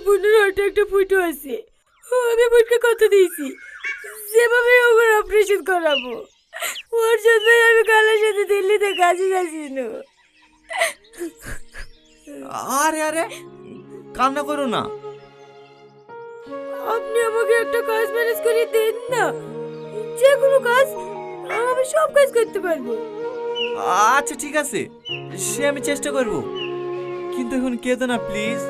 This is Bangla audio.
বোনের হার্টে একটা ফুটো আছে। আমি বোনকে কথা দিয়েছি যেভাবে ওর অপারেশন করাবো। ওর জন্যই আমি কালের সাথে দিল্লিতে কাজে যাচ্ছিল। আরে আরে, কান্না করো না। আপনি আমাকে একটা কাজ ম্যানেজ করে দেন না, যে কোনো কাজ, আমি সব কাজ করতে পারবো। আচ্ছা ঠিক আছে, সে আমি চেষ্টা করব, কিন্তু এখন কেঁদো না প্লিজ।